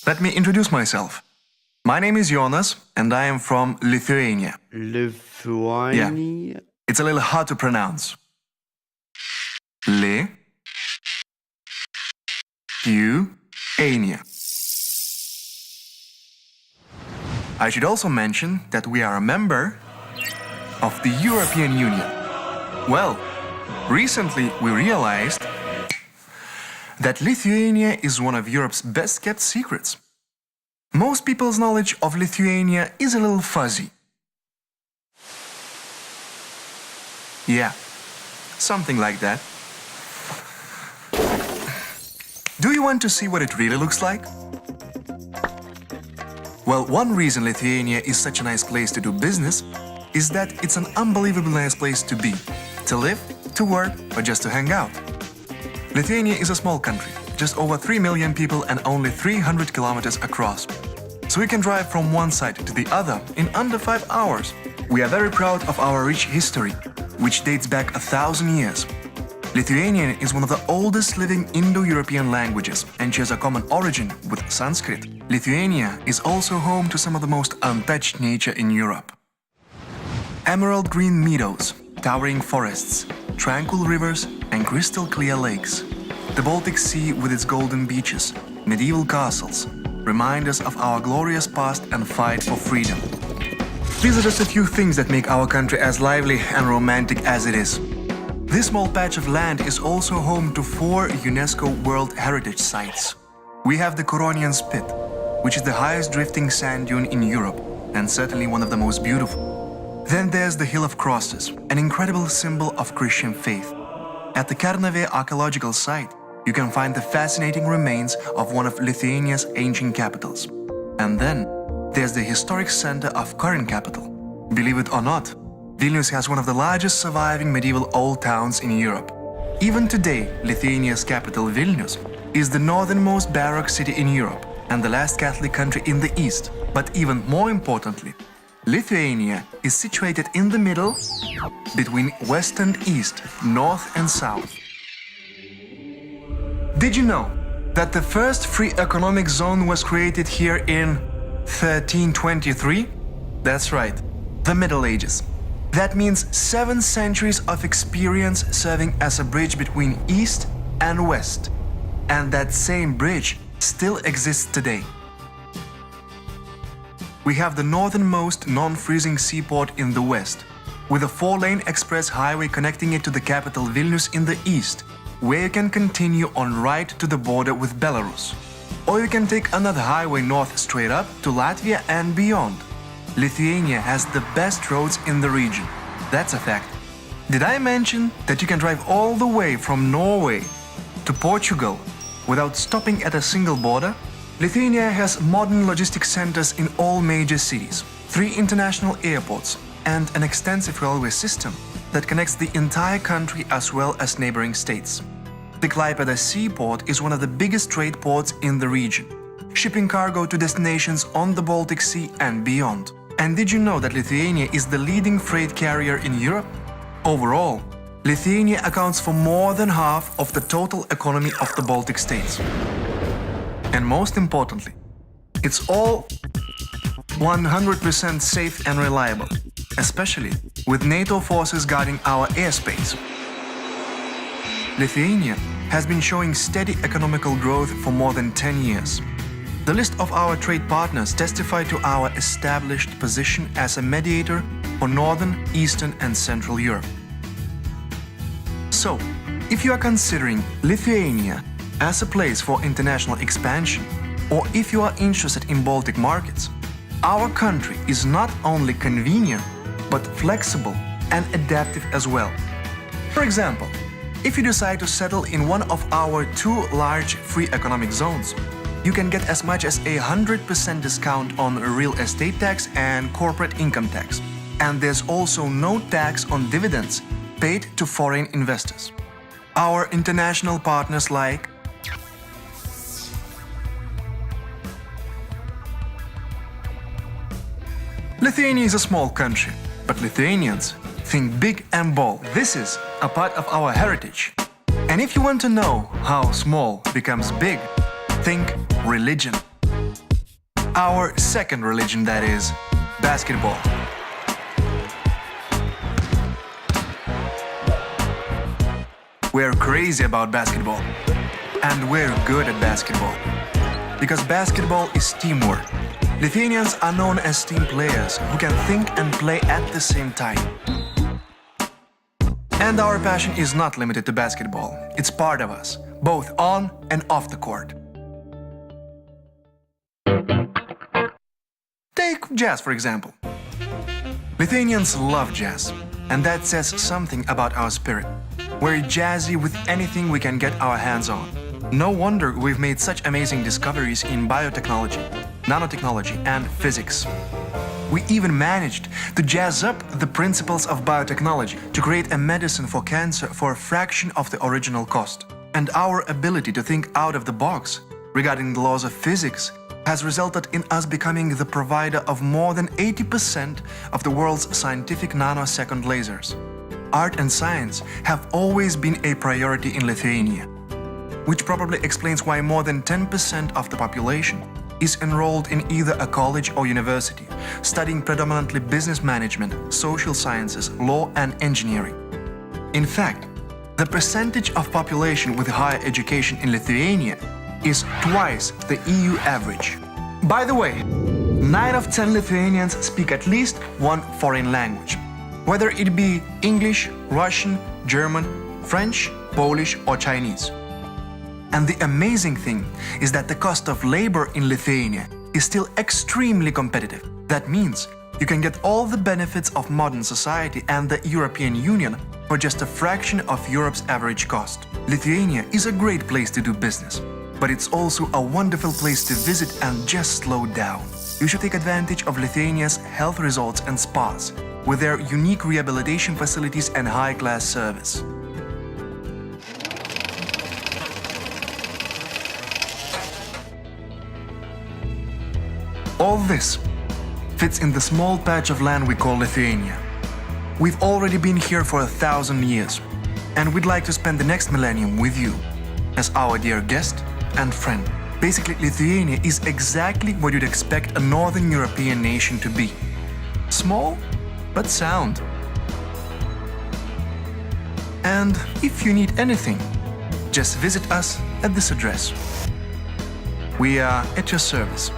Let me introduce myself. My name is Jonas, and I am from Lithuania. Lithuania? It's a little hard to pronounce. Lithuania. I should also mention that we are a member of the European Union. Well, recently we realized that Lithuania is one of Europe's best-kept secrets. Most people's knowledge of Lithuania is a little fuzzy. Yeah, something like that. Do you want to see what it really looks like? Well, one reason Lithuania is such a nice place to do business is that it's an unbelievably nice place to be, to live, to work, or just to hang out. Lithuania is a small country, just over 3 million people and only 300 kilometers across. So we can drive from one side to the other in under 5 hours. We are very proud of our rich history, which dates back 1,000 years. Lithuanian is one of the oldest living Indo-European languages and shares a common origin with Sanskrit. Lithuania is also home to some of the most untouched nature in Europe. Emerald green meadows, towering forests, tranquil rivers and crystal clear lakes. The Baltic Sea with its golden beaches, medieval castles, remind us of our glorious past and fight for freedom. These are just a few things that make our country as lively and romantic as it is. This small patch of land is also home to 4 UNESCO World Heritage Sites. We have the Curonian Spit, which is the highest drifting sand dune in Europe and certainly one of the most beautiful. Then there's the Hill of Crosses, an incredible symbol of Christian faith. At the Kernavė archaeological site, you can find the fascinating remains of one of Lithuania's ancient capitals. And then there's the historic center of current capital. Believe it or not, Vilnius has one of the largest surviving medieval old towns in Europe. Even today, Lithuania's capital Vilnius is the northernmost Baroque city in Europe and the last Catholic country in the East. But even more importantly, Lithuania is situated in the middle between West and East, North and South. Did you know that the first free economic zone was created here in 1323? That's right, the Middle Ages. That means 7 centuries of experience serving as a bridge between East and West. And that same bridge still exists today. We have the northernmost non-freezing seaport in the west, with a 4-lane express highway connecting it to the capital Vilnius in the east, where you can continue on right to the border with Belarus. Or you can take another highway north straight up to Latvia and beyond. Lithuania has the best roads in the region. That's a fact. Did I mention that you can drive all the way from Norway to Portugal without stopping at a single border? Lithuania has modern logistics centers in all major cities, 3 international airports, and an extensive railway system that connects the entire country as well as neighboring states. The Klaipėda seaport is one of the biggest trade ports in the region, shipping cargo to destinations on the Baltic Sea and beyond. And did you know that Lithuania is the leading freight carrier in Europe? Overall, Lithuania accounts for more than half of the total economy of the Baltic states. And most importantly, it's all 100% safe and reliable, especially with NATO forces guarding our airspace. Lithuania has been showing steady economical growth for more than 10 years. The list of our trade partners testify to our established position as a mediator for Northern, Eastern and Central Europe. So, if you are considering Lithuania as a place for international expansion, or if you are interested in Baltic markets, our country is not only convenient, but flexible and adaptive as well. For example, if you decide to settle in one of our 2 large free economic zones, you can get as much as 100% discount on real estate tax and corporate income tax. And there's also no tax on dividends paid to foreign investors. Our international partners like Lithuania is a small country, but Lithuanians think big and bold. This is a part of our heritage. And if you want to know how small becomes big, think religion. Our second religion, that is, basketball. We're crazy about basketball. And we're good at basketball. Because basketball is teamwork. Lithuanians are known as team players who can think and play at the same time. And our passion is not limited to basketball. It's part of us, both on and off the court. Take jazz, for example. Lithuanians love jazz, and that says something about our spirit. We're jazzy with anything we can get our hands on. No wonder we've made such amazing discoveries in biotechnology, nanotechnology, and physics. We even managed to jazz up the principles of biotechnology to create a medicine for cancer for a fraction of the original cost. And our ability to think out of the box regarding the laws of physics has resulted in us becoming the provider of more than 80% of the world's scientific nanosecond lasers. Art and science have always been a priority in Lithuania, which probably explains why more than 10% of the population is enrolled in either a college or university, studying predominantly business management, social sciences, law and engineering. In fact, the percentage of population with higher education in Lithuania is twice the EU average. By the way, 9 of 10 Lithuanians speak at least one foreign language, whether it be English, Russian, German, French, Polish or Chinese. And the amazing thing is that the cost of labor in Lithuania is still extremely competitive. That means you can get all the benefits of modern society and the European Union for just a fraction of Europe's average cost. Lithuania is a great place to do business, but it's also a wonderful place to visit and just slow down. You should take advantage of Lithuania's health resorts and spas, with their unique rehabilitation facilities and high-class service. All this fits in the small patch of land we call Lithuania. We've already been here for 1,000 years, and we'd like to spend the next millennium with you as our dear guest and friend. Basically, Lithuania is exactly what you'd expect a Northern European nation to be. Small, but sound. And if you need anything, just visit us at this address. We are at your service.